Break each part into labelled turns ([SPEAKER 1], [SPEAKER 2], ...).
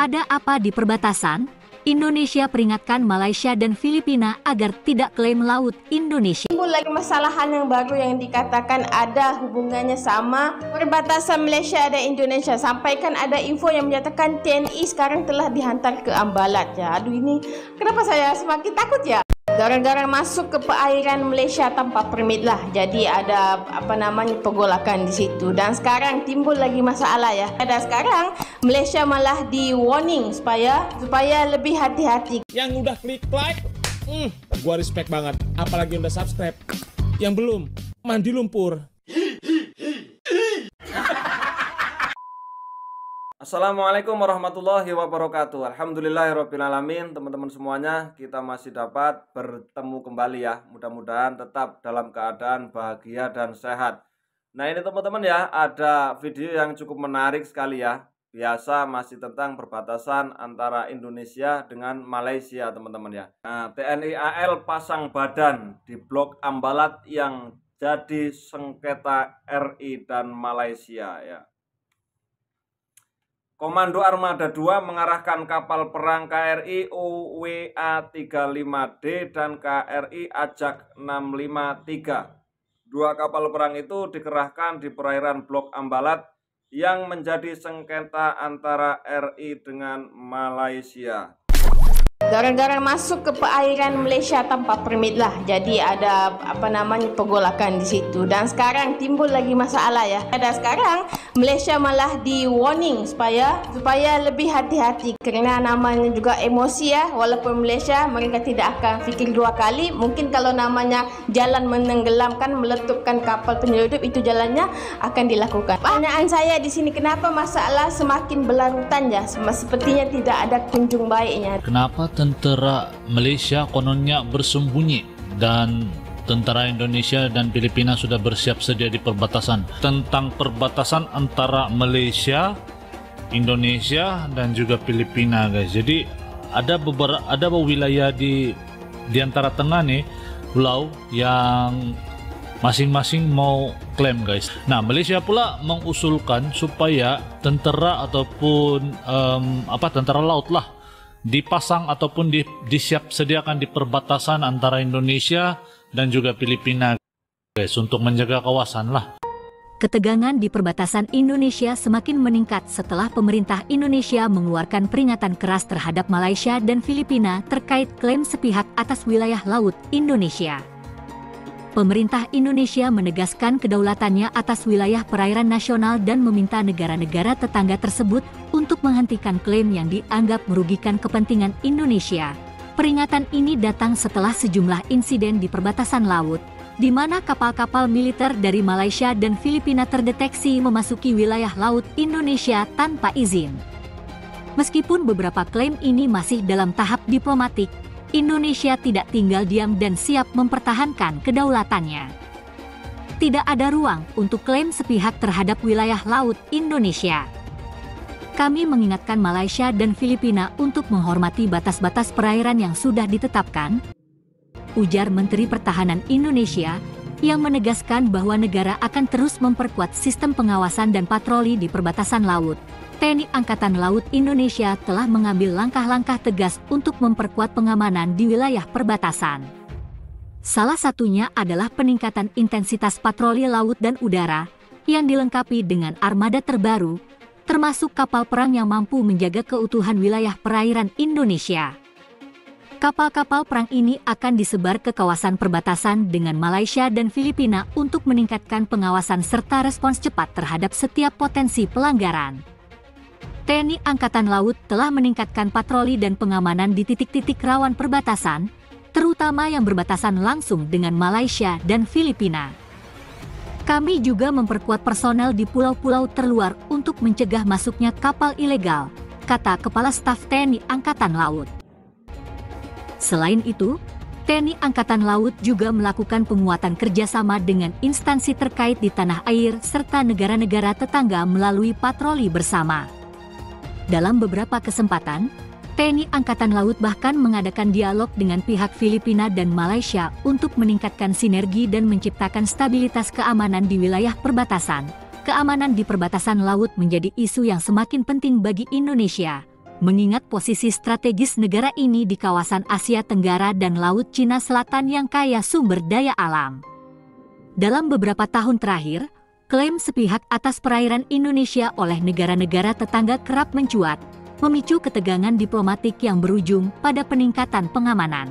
[SPEAKER 1] Ada apa di perbatasan? Indonesia peringatkan Malaysia dan Filipina agar tidak klaim laut Indonesia.
[SPEAKER 2] Timbul lagi masalahan yang baru yang dikatakan ada hubungannya sama perbatasan Malaysia dan Indonesia. Sampaikan ada info yang menyatakan TNI sekarang telah dihantar ke Ambalat. Ya, aduh ini kenapa saya semakin takut ya? Gara-gara masuk ke perairan Malaysia tanpa permit lah. Jadi ada pergolakan di situ. Dan sekarang timbul lagi masalah ya. Dan sekarang Malaysia malah di warning supaya lebih hati-hati.
[SPEAKER 3] Yang udah klik like, gua respect banget. Apalagi yang udah subscribe. Yang belum, mandi lumpur.
[SPEAKER 4] Assalamualaikum warahmatullahi wabarakatuh. Alhamdulillahirrabbilalamin. Teman-teman semuanya, kita masih dapat bertemu kembali ya. Mudah-mudahan tetap dalam keadaan bahagia dan sehat. Nah ini teman-teman ya, ada video yang cukup menarik sekali ya. Biasa masih tentang perbatasan antara Indonesia dengan Malaysia teman-teman ya. Nah, TNI AL pasang badan di Blok Ambalat yang jadi sengketa RI dan Malaysia ya. Komando Armada 2 mengarahkan kapal perang KRI UWA-35D dan KRI Ajak 653. Dua kapal perang itu dikerahkan di perairan Blok Ambalat yang menjadi sengketa antara RI dengan Malaysia.
[SPEAKER 2] Gara-gara masuk ke perairan Malaysia tanpa permit lah. Jadi ada pergolakan di situ. Dan sekarang timbul lagi masalah ya. Dan sekarang Malaysia malah di warning supaya lebih hati-hati. Kerana namanya juga emosi ya. Walaupun Malaysia mereka tidak akan fikir dua kali. Mungkin kalau namanya jalan menenggelamkan, meletupkan kapal penyelundup, itu jalannya akan dilakukan. Pertanyaan saya di sini, kenapa masalah semakin berlarutan ya? Sepertinya tidak ada kunjung baiknya.
[SPEAKER 5] Kenapa tentara Malaysia kononnya bersembunyi dan tentara Indonesia dan Filipina sudah bersiap sedia di perbatasan? Tentang perbatasan antara Malaysia, Indonesia dan juga Filipina guys. Jadi ada beberapa wilayah di antara tengah nih pulau yang masing-masing mau klaim guys. Nah Malaysia pula mengusulkan supaya tentara ataupun tentara laut lah dipasang ataupun disiap sediakan di perbatasan antara Indonesia dan juga Filipina guys, untuk menjaga kawasan lah.
[SPEAKER 1] Ketegangan di perbatasan Indonesia semakin meningkat setelah pemerintah Indonesia mengeluarkan peringatan keras terhadap Malaysia dan Filipina terkait klaim sepihak atas wilayah laut Indonesia. Pemerintah Indonesia menegaskan kedaulatannya atas wilayah perairan nasional dan meminta negara-negara tetangga tersebut untuk menghentikan klaim yang dianggap merugikan kepentingan Indonesia. Peringatan ini datang setelah sejumlah insiden di perbatasan laut, di mana kapal-kapal militer dari Malaysia dan Filipina terdeteksi memasuki wilayah laut Indonesia tanpa izin. Meskipun beberapa klaim ini masih dalam tahap diplomatik, Indonesia tidak tinggal diam dan siap mempertahankan kedaulatannya. Tidak ada ruang untuk klaim sepihak terhadap wilayah laut Indonesia. Kami mengingatkan Malaysia dan Filipina untuk menghormati batas-batas perairan yang sudah ditetapkan, ujar Menteri Pertahanan Indonesia, yang menegaskan bahwa negara akan terus memperkuat sistem pengawasan dan patroli di perbatasan laut. TNI Angkatan Laut Indonesia telah mengambil langkah-langkah tegas untuk memperkuat pengamanan di wilayah perbatasan. Salah satunya adalah peningkatan intensitas patroli laut dan udara yang dilengkapi dengan armada terbaru, termasuk kapal perang yang mampu menjaga keutuhan wilayah perairan Indonesia. Kapal-kapal perang ini akan disebar ke kawasan perbatasan dengan Malaysia dan Filipina untuk meningkatkan pengawasan serta respons cepat terhadap setiap potensi pelanggaran. TNI Angkatan Laut telah meningkatkan patroli dan pengamanan di titik-titik rawan perbatasan, terutama yang berbatasan langsung dengan Malaysia dan Filipina. Kami juga memperkuat personel di pulau-pulau terluar untuk mencegah masuknya kapal ilegal, kata Kepala Staf TNI Angkatan Laut. Selain itu, TNI Angkatan Laut juga melakukan penguatan kerjasama dengan instansi terkait di tanah air serta negara-negara tetangga melalui patroli bersama. Dalam beberapa kesempatan, TNI Angkatan Laut bahkan mengadakan dialog dengan pihak Filipina dan Malaysia untuk meningkatkan sinergi dan menciptakan stabilitas keamanan di wilayah perbatasan. Keamanan di perbatasan laut menjadi isu yang semakin penting bagi Indonesia, mengingat posisi strategis negara ini di kawasan Asia Tenggara dan Laut Cina Selatan yang kaya sumber daya alam. Dalam beberapa tahun terakhir, klaim sepihak atas perairan Indonesia oleh negara-negara tetangga kerap mencuat, memicu ketegangan diplomatik yang berujung pada peningkatan pengamanan.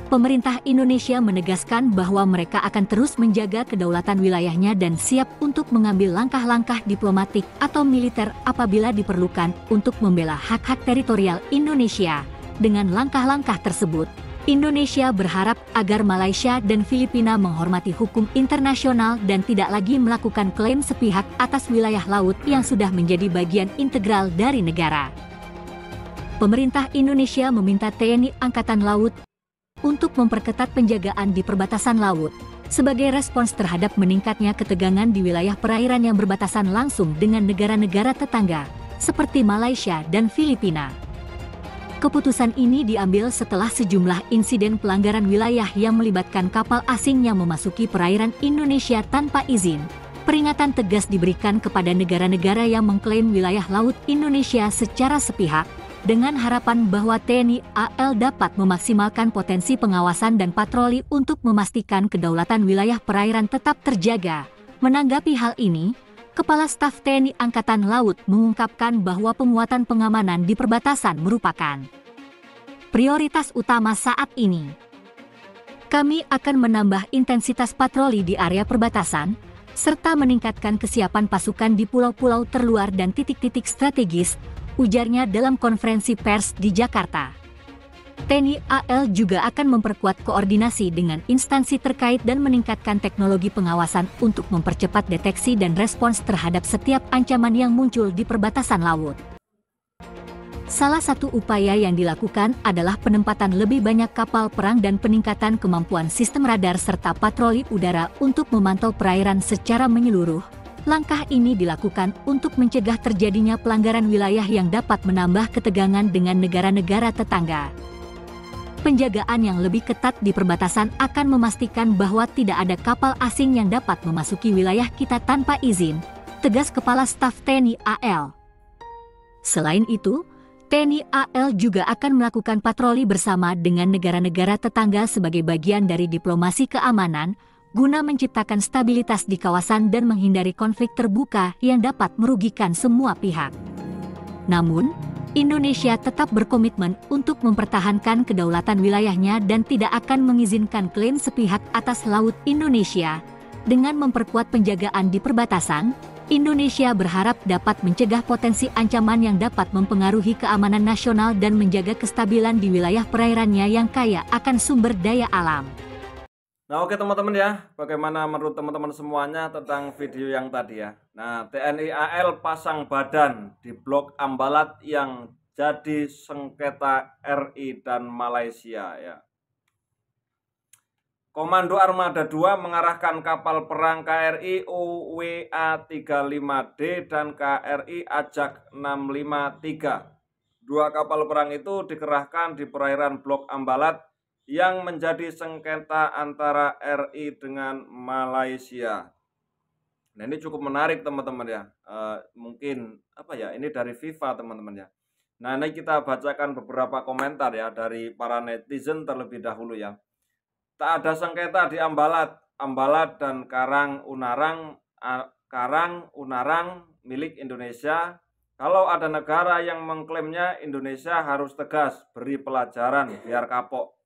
[SPEAKER 1] Pemerintah Indonesia menegaskan bahwa mereka akan terus menjaga kedaulatan wilayahnya dan siap untuk mengambil langkah-langkah diplomatik atau militer apabila diperlukan untuk membela hak-hak teritorial Indonesia. Dengan langkah-langkah tersebut, Indonesia berharap agar Malaysia dan Filipina menghormati hukum internasional dan tidak lagi melakukan klaim sepihak atas wilayah laut yang sudah menjadi bagian integral dari negara. Pemerintah Indonesia meminta TNI Angkatan Laut untuk memperketat penjagaan di perbatasan laut, sebagai respons terhadap meningkatnya ketegangan di wilayah perairan yang berbatasan langsung dengan negara-negara tetangga, seperti Malaysia dan Filipina. Keputusan ini diambil setelah sejumlah insiden pelanggaran wilayah yang melibatkan kapal asing yang memasuki perairan Indonesia tanpa izin. Peringatan tegas diberikan kepada negara-negara yang mengklaim wilayah laut Indonesia secara sepihak, dengan harapan bahwa TNI AL dapat memaksimalkan potensi pengawasan dan patroli untuk memastikan kedaulatan wilayah perairan tetap terjaga. Menanggapi hal ini, Kepala Staf TNI Angkatan Laut mengungkapkan bahwa penguatan pengamanan di perbatasan merupakan prioritas utama saat ini. Kami akan menambah intensitas patroli di area perbatasan, serta meningkatkan kesiapan pasukan di pulau-pulau terluar dan titik-titik strategis, ujarnya dalam konferensi pers di Jakarta. TNI AL juga akan memperkuat koordinasi dengan instansi terkait dan meningkatkan teknologi pengawasan untuk mempercepat deteksi dan respons terhadap setiap ancaman yang muncul di perbatasan laut. Salah satu upaya yang dilakukan adalah penempatan lebih banyak kapal perang dan peningkatan kemampuan sistem radar serta patroli udara untuk memantau perairan secara menyeluruh. Langkah ini dilakukan untuk mencegah terjadinya pelanggaran wilayah yang dapat menambah ketegangan dengan negara-negara tetangga. Penjagaan yang lebih ketat di perbatasan akan memastikan bahwa tidak ada kapal asing yang dapat memasuki wilayah kita tanpa izin, tegas Kepala Staf TNI AL. Selain itu, TNI AL juga akan melakukan patroli bersama dengan negara-negara tetangga sebagai bagian dari diplomasi keamanan, guna menciptakan stabilitas di kawasan dan menghindari konflik terbuka yang dapat merugikan semua pihak. Namun, Indonesia tetap berkomitmen untuk mempertahankan kedaulatan wilayahnya dan tidak akan mengizinkan klaim sepihak atas laut Indonesia. Dengan memperkuat penjagaan di perbatasan, Indonesia berharap dapat mencegah potensi ancaman yang dapat mempengaruhi keamanan nasional dan menjaga kestabilan di wilayah perairannya yang kaya akan sumber daya alam.
[SPEAKER 4] Nah oke teman-teman ya, bagaimana menurut teman-teman semuanya tentang video yang tadi ya. Nah TNI AL pasang badan di Blok Ambalat yang jadi sengketa RI dan Malaysia ya. Komando Armada 2 mengarahkan kapal perang KRI UWA-35D dan KRI Ajak 653. Dua kapal perang itu dikerahkan di perairan Blok Ambalat yang menjadi sengketa antara RI dengan Malaysia. Nah ini cukup menarik teman-teman ya. Mungkin apa ya, ini dari FIFA teman-teman ya. Nah ini kita bacakan beberapa komentar ya dari para netizen terlebih dahulu ya. Tak ada sengketa di Ambalat. Ambalat dan Karang Unarang milik Indonesia. Kalau ada negara yang mengklaimnya, Indonesia harus tegas beri pelajaran biar kapok.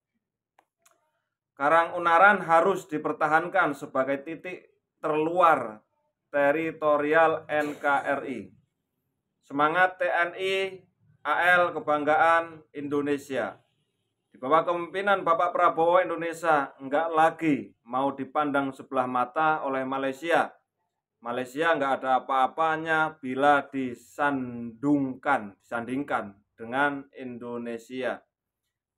[SPEAKER 4] Karang Unaran harus dipertahankan sebagai titik terluar teritorial NKRI. Semangat TNI AL kebanggaan Indonesia. Di bawah kepemimpinan Bapak Prabowo, Indonesia enggak lagi mau dipandang sebelah mata oleh Malaysia. Malaysia enggak ada apa-apanya bila disandingkan dengan Indonesia.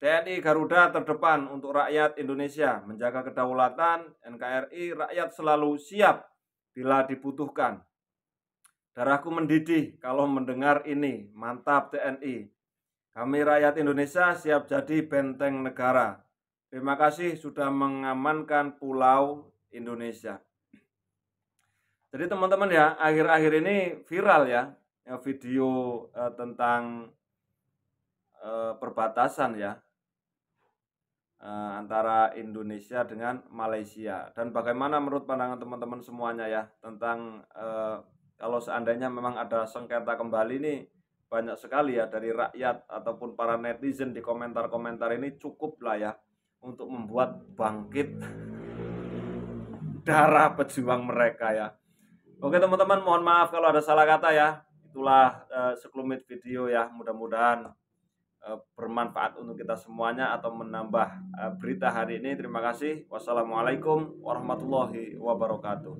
[SPEAKER 4] TNI Garuda terdepan untuk rakyat Indonesia, menjaga kedaulatan NKRI, rakyat selalu siap bila dibutuhkan. Darahku mendidih kalau mendengar ini, mantap TNI. Kami rakyat Indonesia siap jadi benteng negara. Terima kasih sudah mengamankan pulau Indonesia. Jadi teman-teman ya, akhir-akhir ini viral ya video tentang perbatasan ya, antara Indonesia dengan Malaysia. Dan bagaimana menurut pandangan teman-teman semuanya ya tentang kalau seandainya memang ada sengketa kembali nih, banyak sekali ya dari rakyat ataupun para netizen di komentar-komentar ini cukup lah ya untuk membuat bangkit darah pejuang mereka ya. Oke teman-teman, mohon maaf kalau ada salah kata ya. Itulah sekelumit video ya, mudah-mudahan bermanfaat untuk kita semuanya atau menambah berita hari ini. Terima kasih. Wassalamualaikum warahmatullahi wabarakatuh.